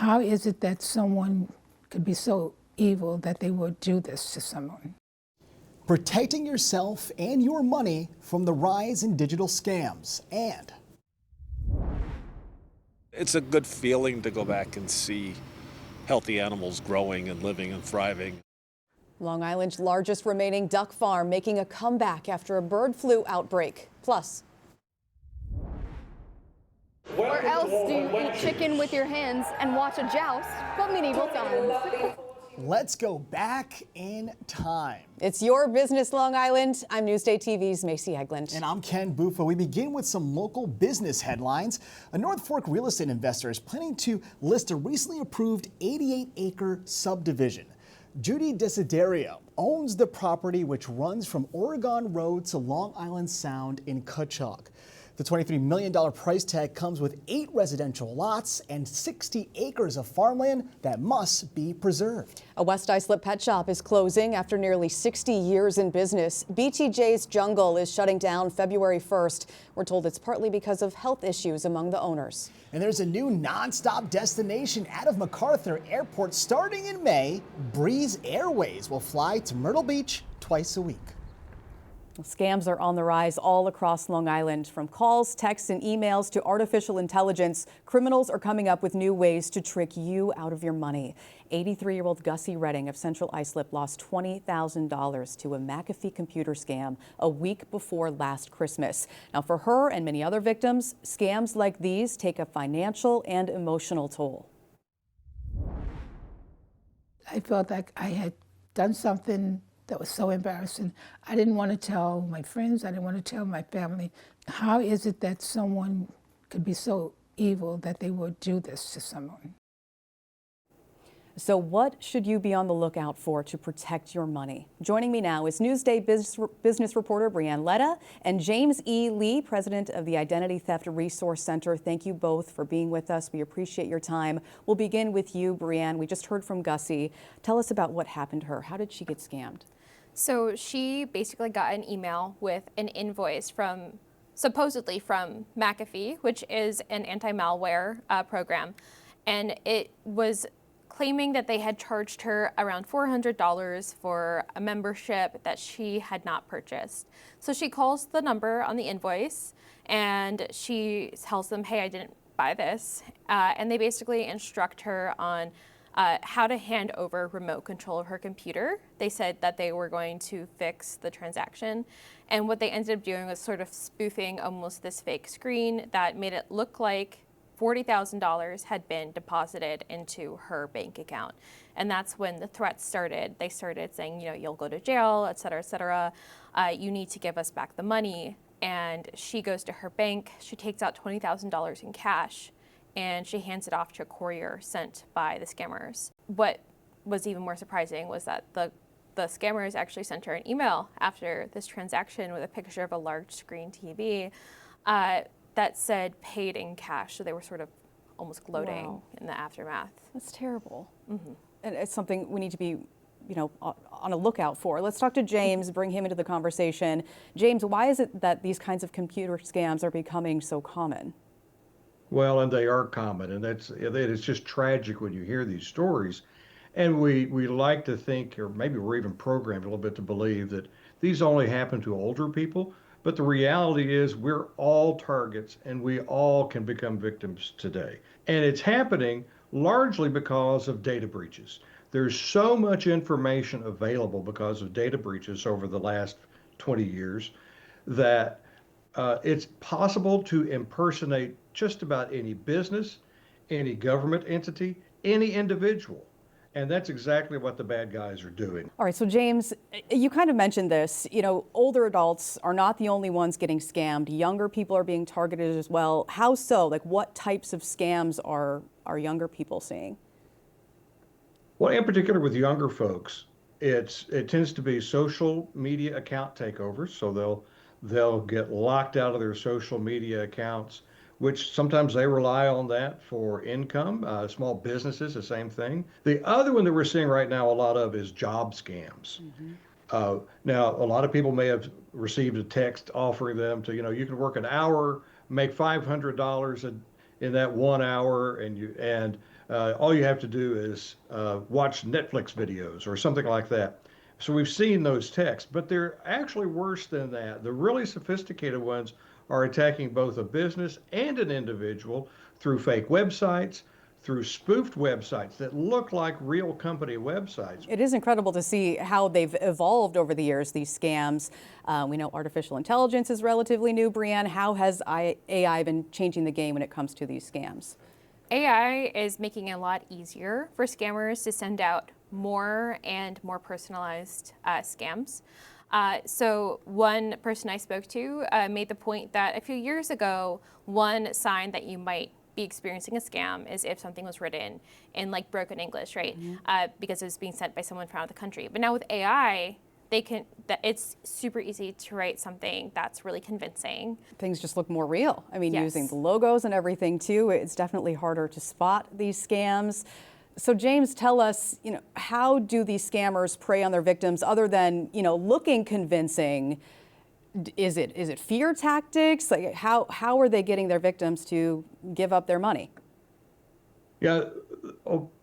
How is it that someone could be so evil that they would do this to someone? Protecting yourself and your money from the rise in digital scams. And it's a good feeling to go back and see healthy animals growing and living and thriving. Long Island's largest remaining duck farm making a comeback after a bird flu outbreak. Plus, where else do you eat chicken with your hands and watch a joust but medieval times? let's go back in time. It's your business, Long Island. I'm Newsday TV's Macy Egeland. And I'm Ken Buffa. We begin with some local business headlines. A North Fork real estate investor is planning to list a recently approved 88-acre subdivision. Judy Desiderio owns the property, which runs from Oregon Road to Long Island Sound in Cutchogue. The $23 million price tag comes with 8 residential lots and 60 acres of farmland that must be preserved. A West Islip pet shop is closing after nearly 60 years in business. BTJ's Jungle is shutting down February 1st. We're told it's partly because of health issues among the owners. And there's a new nonstop destination out of MacArthur Airport starting in May. Breeze Airways will fly to Myrtle Beach twice a week. Scams are on the rise all across Long Island. From calls, texts, and emails to artificial intelligence, criminals are coming up with new ways to trick you out of your money. 83-year-old Gussie Redding of Central Islip lost $20,000 to a McAfee computer scam a week before last Christmas. Now, for her and many other victims, scams like these take a financial and emotional toll. I felt like I had done something that was so embarrassing. I didn't want to tell my friends. I didn't want to tell my family. How is it that someone could be so evil that they would do this to someone? So what should you be on the lookout for to protect your money? Joining me now is Newsday business reporter Brianne Letta and James E. Lee, president of the Identity Theft Resource Center. Thank you both for being with us. We appreciate your time. We'll begin with you, Brianne. We just heard from Gussie. Tell us about what happened to her. How did she get scammed? So she basically got an email with an invoice supposedly from McAfee, which is an anti-malware program. And it was claiming that they had charged her around $400 for a membership that she had not purchased. So she calls the number on the invoice and she tells them, hey, I didn't buy this. And they basically instruct her on how to hand over remote control of her computer. They said that they were going to fix the transaction. And what they ended up doing was sort of spoofing almost this fake screen that made it look like $40,000 had been deposited into her bank account. And that's when the threats started. They started saying, you know, you'll go to jail, et cetera, et cetera. You need to give us back the money. And she goes to her bank. She takes out $20,000 in cash and she hands it off to a courier sent by the scammers. What was even more surprising was that the scammers actually sent her an email after this transaction with a picture of a large screen TV that said paid in cash. So they were sort of almost gloating in the aftermath. That's terrible. Mm-hmm. And it's something we need to be, on a lookout for. Let's talk to James, bring him into the conversation. James, why is it that these kinds of computer scams are becoming so common? Well, and they are common, and it's just tragic when you hear these stories. And we like to think, or maybe we're even programmed a little bit to believe that these only happen to older people. But the reality is we're all targets and we all can become victims today. And it's happening largely because of data breaches. There's so much information available because of data breaches over the last 20 years that it's possible to impersonate just about any business, any government entity, any individual. And that's exactly what the bad guys are doing. All right, so James, you kind of mentioned this, older adults are not the only ones getting scammed. Younger people are being targeted as well. How so? Like, what types of scams are younger people seeing? Well, in particular with younger folks, it tends to be social media account takeovers. So they'll get locked out of their social media accounts, which sometimes they rely on that for income. Small businesses, the same thing. The other one that we're seeing right now a lot of is job scams. Mm-hmm. Now, a lot of people may have received a text offering them to, you can work an hour, make $500 in that 1 hour, and All you have to do is watch Netflix videos or something like that. So we've seen those texts, but they're actually worse than that. The really sophisticated ones are attacking both a business and an individual through fake websites, through spoofed websites that look like real company websites. It is incredible to see how they've evolved over the years, these scams. We know artificial intelligence is relatively new. Brianne, how has AI been changing the game when it comes to these scams? AI is making it a lot easier for scammers to send out more and more personalized scams. So one person I spoke to made the point that a few years ago, one sign that you might be experiencing a scam is if something was written in like broken English, right? Because it was being sent by someone from out of the country. But now with AI, it's super easy to write something that's really convincing. Things just look more real. I mean, Yes. using the logos and everything too, it's definitely harder to spot these scams. So James, tell us, how do these scammers prey on their victims other than, looking convincing? Is it fear tactics? Like how are they getting their victims to give up their money? Yeah,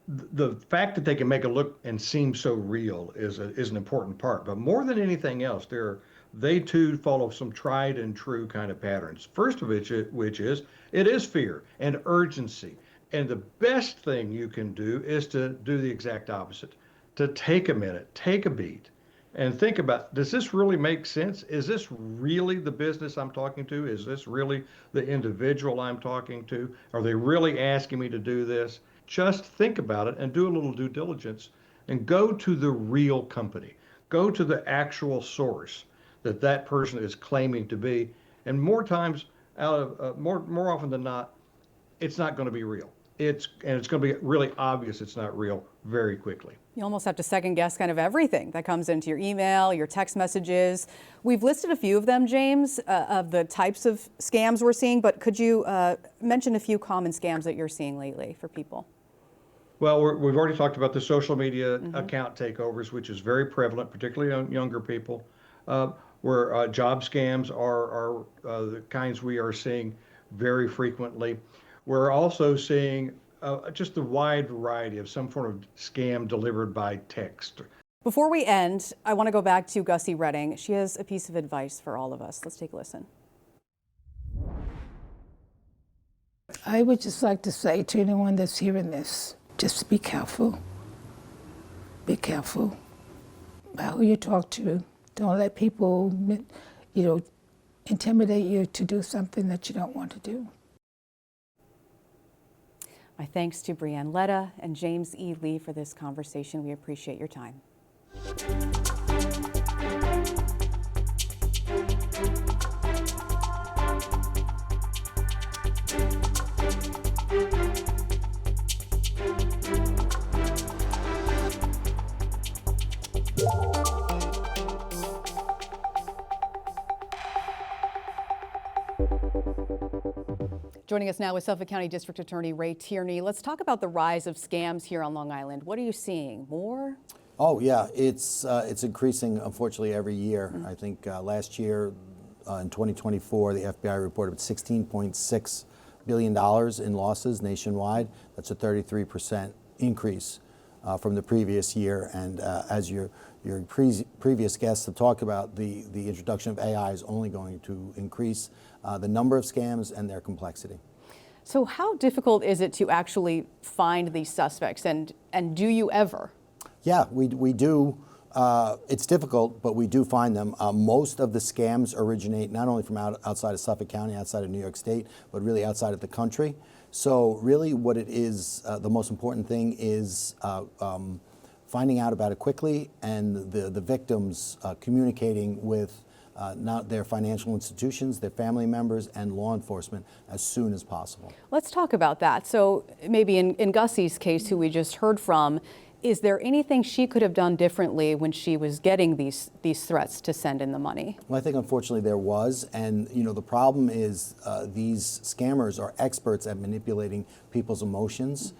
the fact that they can make it look and seem so real is an important part. But more than anything else, they too follow some tried and true kind of patterns. First of which is it is fear and urgency. And the best thing you can do is to do the exact opposite, to take a minute, take a beat, and think about, does this really make sense? Is this really the business I'm talking to? Is this really the individual I'm talking to? Are they really asking me to do this? Just think about it and do a little due diligence and go to the real company. Go to the actual source that person is claiming to be. And more times, more often than not, it's not going to be real. It's going to be really obvious it's not real very quickly. You almost have to second guess kind of everything that comes into your email, your text messages. We've listed a few of them, James, of the types of scams we're seeing, but could you mention a few common scams that you're seeing lately for people? Well, we've already talked about the social media account takeovers, which is very prevalent, particularly on younger people, where job scams are the kinds we are seeing very frequently. We're also seeing just a wide variety of some form of scam delivered by text. Before we end, I want to go back to Gussie Redding. She has a piece of advice for all of us. Let's take a listen. I would just like to say to anyone that's hearing this, just be careful. Be careful about who you talk to. Don't let people, intimidate you to do something that you don't want to do. My thanks to Brianne Letta and James E. Lee for this conversation. We appreciate your time. Joining us now is Suffolk County District Attorney Ray Tierney. Let's talk about the rise of scams here on Long Island. What are you seeing? More? Oh yeah, it's increasing unfortunately every year. I think last year in 2024, the FBI reported $16.6 billion in losses nationwide. That's a 33% increase from the previous year. And as your previous guests have talked about, the introduction of AI is only going to increase the number of scams and their complexity. So how difficult is it to actually find these suspects, and do you ever? Yeah, we do. It's difficult, but we do find them. Most of the scams originate not only from outside of Suffolk County, outside of New York State, but really outside of the country. So really what it is, the most important thing is finding out about it quickly, and the victims communicating with not their financial institutions, their family members, and law enforcement as soon as possible. Let's talk about that. So maybe in Gussie's case, who we just heard from, is there anything she could have done differently when she was getting these threats to send in the money? Well, I think unfortunately there was, and the problem is these scammers are experts at manipulating people's emotions.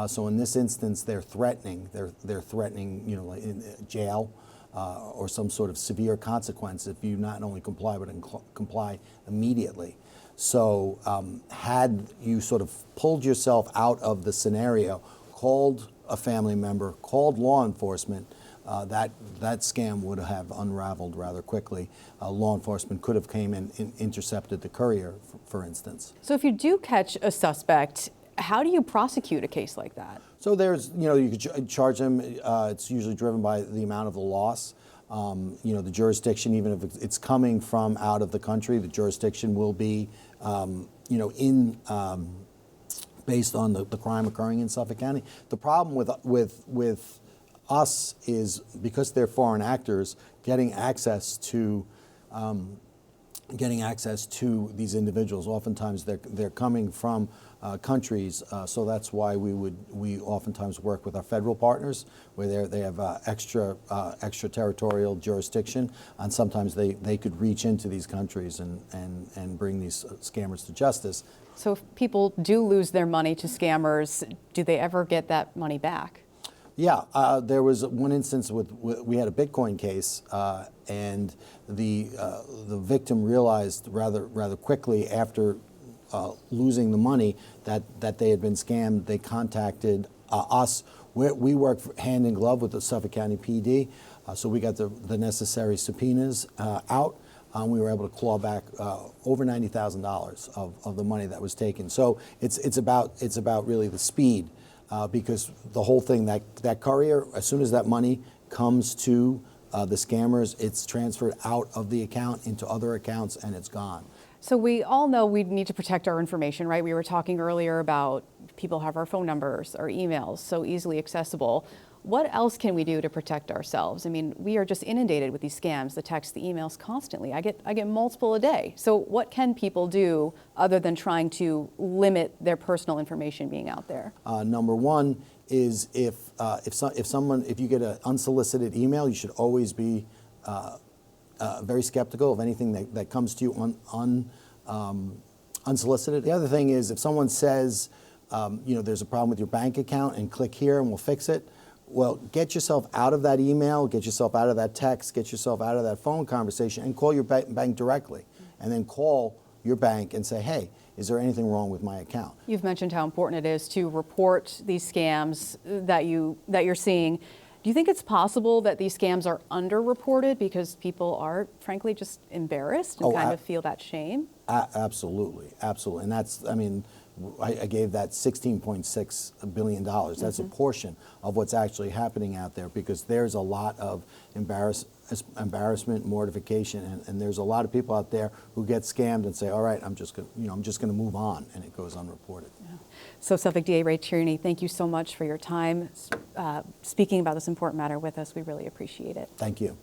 So in this instance, they're threatening. They're threatening, in jail or some sort of severe consequence if you not only comply but comply immediately. So had you sort of pulled yourself out of the scenario called a family member, called law enforcement, that scam would have unraveled rather quickly. Law enforcement could have came and intercepted the courier, for instance. So if you do catch a suspect, how do you prosecute a case like that? So there's, you could charge them. It's usually driven by the amount of the loss. The jurisdiction, even if it's coming from out of the country, the jurisdiction will be, based on the crime occurring in Suffolk County. The problem with us is because they're foreign actors, getting access to these individuals. Oftentimes they're coming from countries, so that's why we oftentimes work with our federal partners, where they have extraterritorial jurisdiction, and sometimes they could reach into these countries and bring these scammers to justice. So if people do lose their money to scammers, do they ever get that money back? Yeah, there was one instance we had a Bitcoin case, and the victim realized rather quickly after losing the money that they had been scammed. They contacted us. We work hand in glove with the Suffolk County PD, so we got the necessary subpoenas out. We were able to claw back over $90,000 of the money that was taken. So it's about really the speed. Because the whole thing, that courier, as soon as that money comes to the scammers, it's transferred out of the account into other accounts and it's gone. So we all know we need to protect our information, right? We were talking earlier about people have our phone numbers, our emails, so easily accessible. What else can we do to protect ourselves? I mean, we are just inundated with these scams, the texts, the emails constantly. I get multiple a day. So what can people do other than trying to limit their personal information being out there? Number one is if you get an unsolicited email, you should always be very skeptical of anything that comes to you unsolicited. The other thing is if someone says, there's a problem with your bank account and click here and we'll fix it. Well, get yourself out of that email, get yourself out of that text, get yourself out of that phone conversation and call your bank directly. And then call your bank and say, hey, is there anything wrong with my account? You've mentioned how important it is to report these scams that you're seeing. Do you think it's possible that these scams are underreported because people are, frankly, just embarrassed and kind of feel that shame? Absolutely, absolutely. And that's, I gave that $16.6 billion. That's a portion of what's actually happening out there, because there's a lot of embarrassment, mortification, and there's a lot of people out there who get scammed and say, all right, I'm just going to move on, and it goes unreported. Yeah. So Suffolk DA Ray Tierney, thank you so much for your time speaking about this important matter with us. We really appreciate it. Thank you.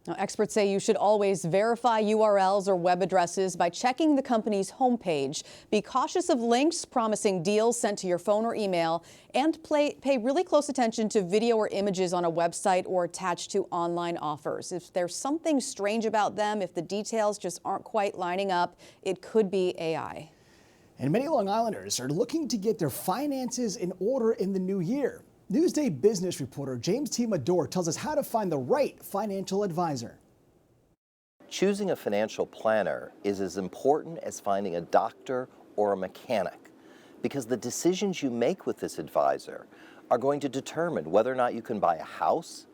Now, experts say you should always verify URLs or web addresses by checking the company's homepage. Be cautious of links promising deals sent to your phone or email, and pay really close attention to video or images on a website or attached to online offers. If there's something strange about them, if the details just aren't quite lining up, it could be AI. And many Long Islanders are looking to get their finances in order in the new year. Newsday business reporter James T. Madore tells us how to find the right financial advisor. Choosing a financial planner is as important as finding a doctor or a mechanic, because the decisions you make with this advisor are going to determine whether or not you can buy a house,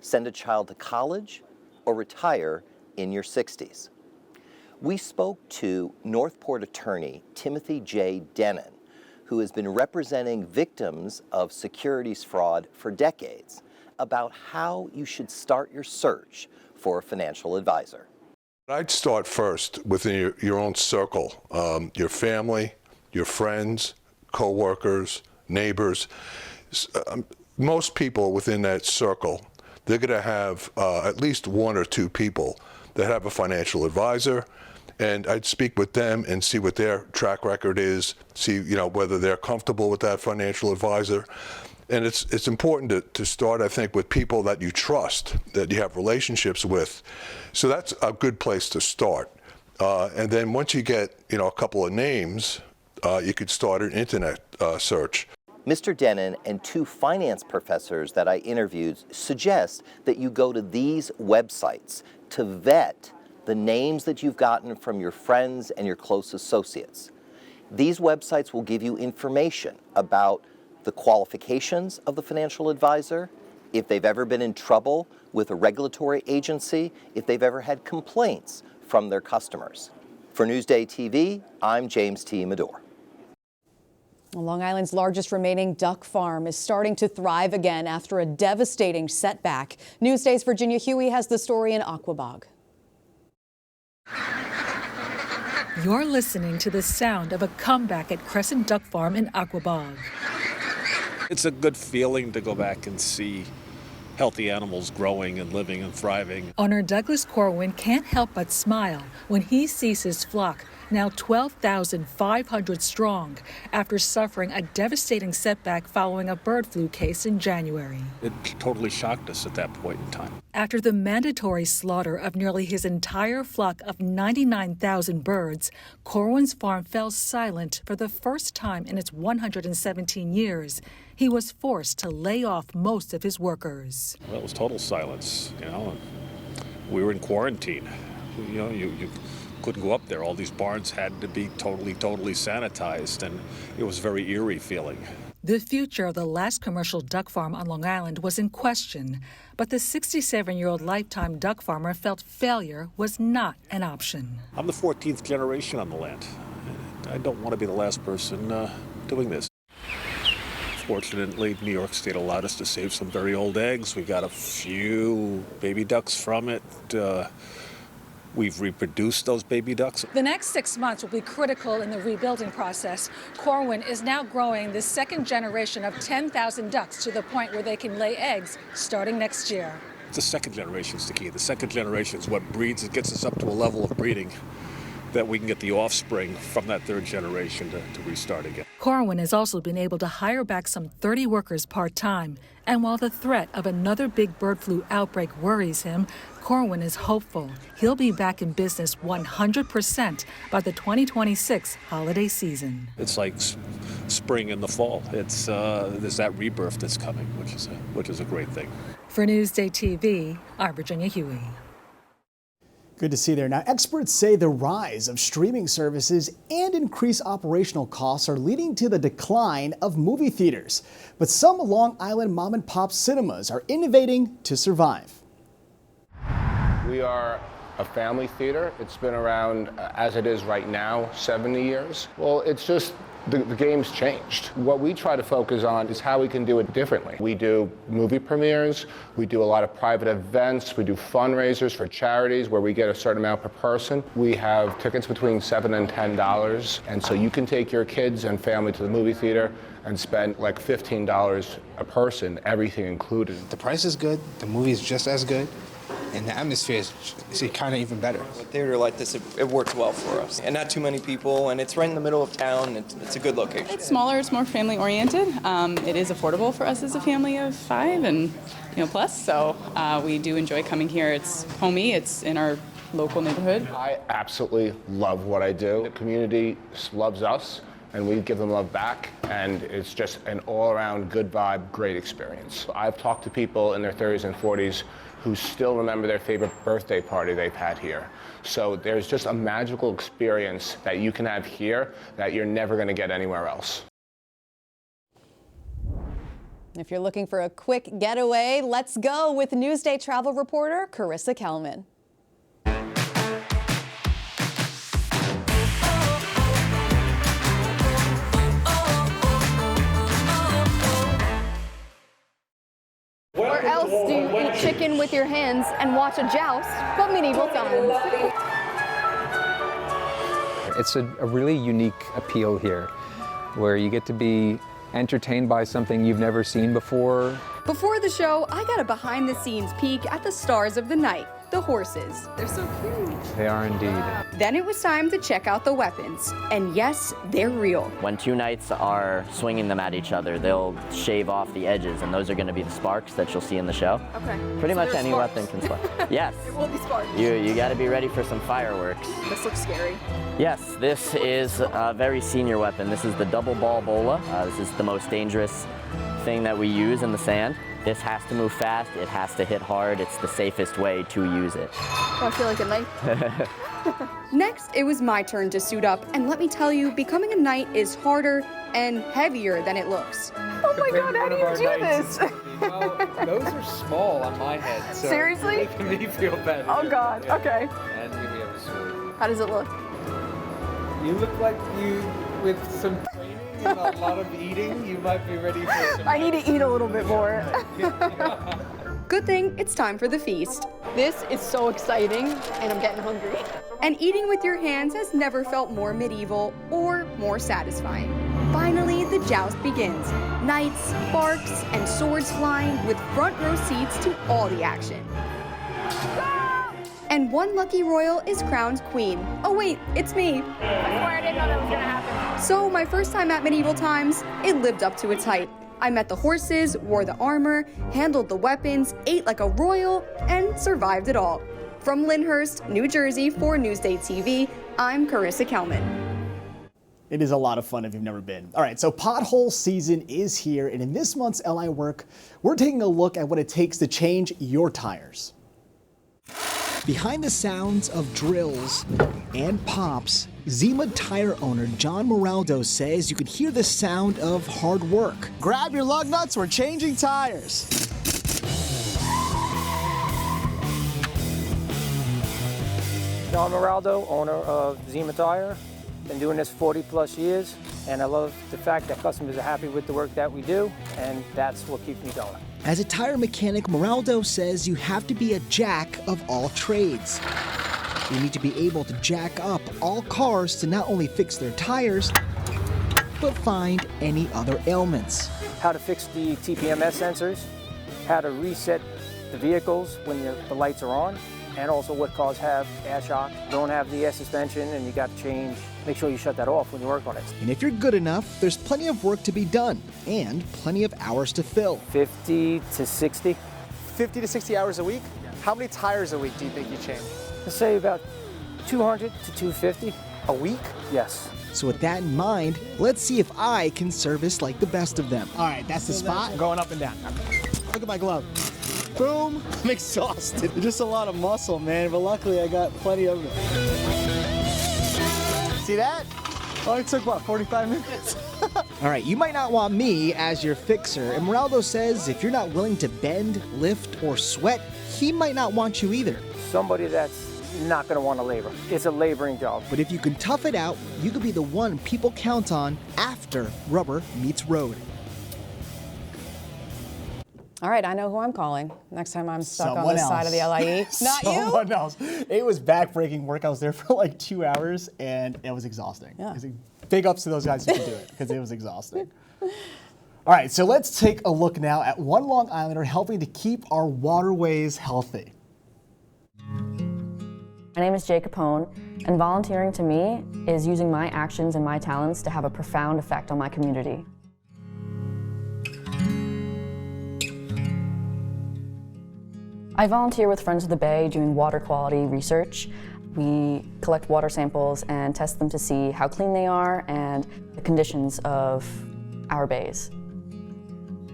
send a child to college, or retire in your 60s. We spoke to Northport attorney Timothy J. Denon, who has been representing victims of securities fraud for decades, about how you should start your search for a financial advisor. I'd start first within your own circle, your family, your friends, co-workers, neighbors. Most people within that circle, they're going to have at least one or two people that have a financial advisor. And I'd speak with them and see what their track record is, see whether they're comfortable with that financial advisor. And it's important to start, I think, with people that you trust, that you have relationships with. So that's a good place to start. And then once you get a couple of names, you could start an internet search. Mr. Denon and two finance professors that I interviewed suggest that you go to these websites to vet the names that you've gotten from your friends and your close associates. These websites will give you information about the qualifications of the financial advisor, if they've ever been in trouble with a regulatory agency, if they've ever had complaints from their customers. For Newsday TV, I'm James T. Medore. Long Island's largest remaining duck farm is starting to thrive again after a devastating setback. Newsday's Virginia Huey has the story in Aquabog. You're listening to the sound of a comeback at Crescent Duck Farm in Aquabog. It's a good feeling to go back and see healthy animals growing and living and thriving. Owner Douglas Corwin can't help but smile when he sees his flock, now 12,500 strong, after suffering a devastating setback following a bird flu case in January. It totally shocked us at that point in time. After the mandatory slaughter of nearly his entire flock of 99,000 birds, Corwin's farm fell silent for the first time in its 117 years. He was forced to lay off most of his workers. Well, it was total silence, We were in quarantine. You couldn't go up there. All these barns had to be totally sanitized, and it was a very eerie feeling. The future of the last commercial duck farm on Long Island was in question, but the 67-year-old lifetime duck farmer felt failure was not an option. I'm the 14th generation on the land. I don't want to be the last person doing this. Fortunately, New York State allowed us to save some very old eggs. We got a few baby ducks from it. We've reproduced those baby ducks. The next 6 months will be critical in the rebuilding process. Corwin is now growing the second generation of 10,000 ducks to the point where they can lay eggs starting next year. The second generation is the key. The second generation is what breeds. It gets us up to a level of breeding that we can get the offspring from that third generation to restart again. Corwin has also been able to hire back some 30 workers part-time. And while the threat of another big bird flu outbreak worries him, Corwin is hopeful he'll be back in business 100% by the 2026 holiday season. It's like spring in the fall. There's that rebirth that's coming, which is a great thing. For Newsday TV, I'm Virginia Huey. Good to see there. Now, experts say the rise of streaming services and increased operational costs are leading to the decline of movie theaters. But some Long Island mom and pop cinemas are innovating to survive. We are a family theater. It's been around, as it is right now, 70 years. Well, it's just the game's changed. What we try to focus on is how we can do it differently. We do movie premieres, we do a lot of private events, we do fundraisers for charities where we get a certain amount per person. We have tickets between $7 and $10, and so you can take your kids and family to the movie theater and spend like $15 a person, everything included. The price is good, the movie is just as good, and the atmosphere is kind of even better. A theater like this, it works well for us. And not too many people, and it's right in the middle of town. It's a good location. It's smaller, it's more family-oriented. It is affordable for us as a family of 5 and plus, so we do enjoy coming here. It's homey, it's in our local neighborhood. I absolutely love what I do. The community loves us, and we give them love back, and it's just an all-around good vibe, great experience. I've talked to people in their 30s and 40s who still remember their favorite birthday party they've had here. So there's just a magical experience that you can have here that you're never going to get anywhere else. If you're looking for a quick getaway, let's go with Newsday travel reporter Carissa Kelman. Or else do you eat chicken with your hands and watch a joust but medieval times? It's a really unique appeal here, where you get to be entertained by something you've never seen before. Before the show, I got a behind-the-scenes peek at the stars of the night, the horses. They're so cute. They are indeed. Then it was time to check out the weapons. And yes, they're real. When two knights are swinging them at each other, they'll shave off the edges, and those are going to be the sparks that you'll see in the show. Okay. Pretty So much there's any sparks. weapon can spark. Yes. It will be sparks. You got to be ready for some fireworks. This looks scary. Yes, this is a very senior weapon. This is the double ball bola. This is the most dangerous thing that we use in the sand. This has to move fast, it has to hit hard, it's the safest way to use it. Oh, I feel like a knight. Next, it was my turn to suit up, and let me tell you, becoming a knight is harder and heavier than it looks. Oh my God, how do you do this? Well, those are small on my head, so Seriously? They make me feel better. Oh God, Yeah. okay. And here we have a sword. How does it look? You look like you, with some training and a lot of eating, you might be ready for some... I need to eat a little bit more. Good thing it's time for the feast. This is so exciting, and I'm getting hungry. And eating with your hands has never felt more medieval or more satisfying. Finally, the joust begins. Knights, sparks, and swords flying with front row seats to all the action. And one lucky royal is crowned queen. Oh wait, it's me. I didn't know that was gonna happen. So my first time at medieval times, it lived up to its hype. I met the horses, wore the armor, handled the weapons, ate like a royal, and survived it all. From Lyndhurst, New Jersey for Newsday TV, I'm Carissa Kelman. It is a lot of fun if you've never been. All right, so pothole season is here, and in this month's LI Work, we're taking a look at what it takes to change your tires. Behind the sounds of drills and pops, Zima tire owner John Moraldo says you can hear the sound of hard work. Grab your lug nuts, we're changing tires. John Moraldo, owner of Zima Tire. Been doing this 40+ years, and I love the fact that customers are happy with the work that we do, and that's what keeps me going. As a tire mechanic, Moraldo says you have to be a jack of all trades. You need to be able to jack up all cars to not only fix their tires, but find any other ailments. How to fix the TPMS sensors, how to reset the vehicles when the lights are on, and also what cars have air shock, don't have the air suspension, and you got to change. Make sure you shut that off when you work on it. And if you're good enough, there's plenty of work to be done and plenty of hours to fill. 50 to 60. 50 to 60 hours a week? How many tires a week do you think you change? Let's say about 200 to 250. A week? Yes. So with that in mind, let's see if I can service like the best of them. All right, that's the spot. Going up and down. Look at my glove. Boom. I'm exhausted. Just a lot of muscle, man, but luckily I got plenty of it. See that? Oh, it took, what, 45 minutes? All right, you might not want me as your fixer, and Moraldo says if you're not willing to bend, lift, or sweat, he might not want you either. Somebody that's not going to want to labor. It's a laboring job. But if you can tough it out, you could be the one people count on after rubber meets road. All right, I know who I'm calling next time I'm stuck Someone on this else. side of the LIE. Not you? Someone else. It was back-breaking work. I was there for like 2 hours, and it was exhausting. Yeah. Big ups to those guys who could do it, because it was exhausting. All right, so let's take a look now at one Long Islander helping to keep our waterways healthy. My name is Jay Capone, and volunteering to me is using my actions and my talents to have a profound effect on my community. I volunteer with Friends of the Bay doing water quality research. We collect water samples and test them to see how clean they are and the conditions of our bays.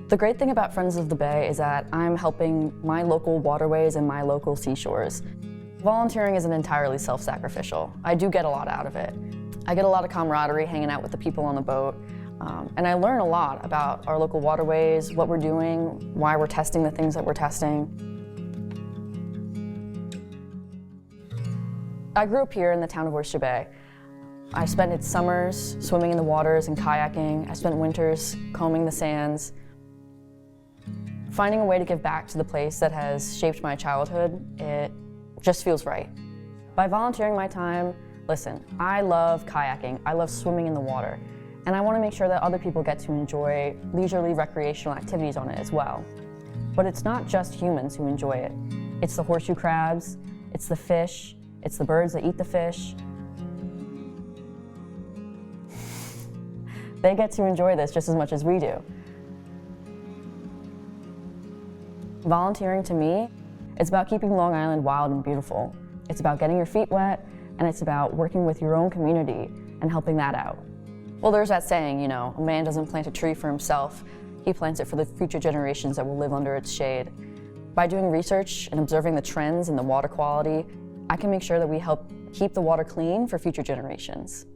The great thing about Friends of the Bay is that I'm helping my local waterways and my local seashores. Volunteering isn't entirely self-sacrificial. I do get a lot out of it. I get a lot of camaraderie hanging out with the people on the boat, and I learn a lot about our local waterways, what we're doing, why we're testing the things that we're testing. I grew up here in the town of Oyster Bay. I spent its summers swimming in the waters and kayaking. I spent winters combing the sands. Finding a way to give back to the place that has shaped my childhood, it just feels right. By volunteering my time, listen, I love kayaking, I love swimming in the water, and I want to make sure that other people get to enjoy leisurely recreational activities on it as well. But it's not just humans who enjoy it. It's the horseshoe crabs, it's the fish, it's the birds that eat the fish. They get to enjoy this just as much as we do. Volunteering to me, it's about keeping Long Island wild and beautiful. It's about getting your feet wet, and it's about working with your own community and helping that out. Well, there's that saying, you know, a man doesn't plant a tree for himself, he plants it for the future generations that will live under its shade. By doing research and observing the trends in the water quality, I can make sure that we help keep the water clean for future generations.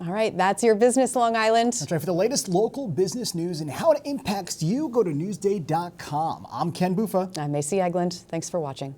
All right, that's your business, Long Island. That's right. For the latest local business news and how it impacts you, go to Newsday.com. I'm Ken Buffa. I'm Macy Egeland. Thanks for watching.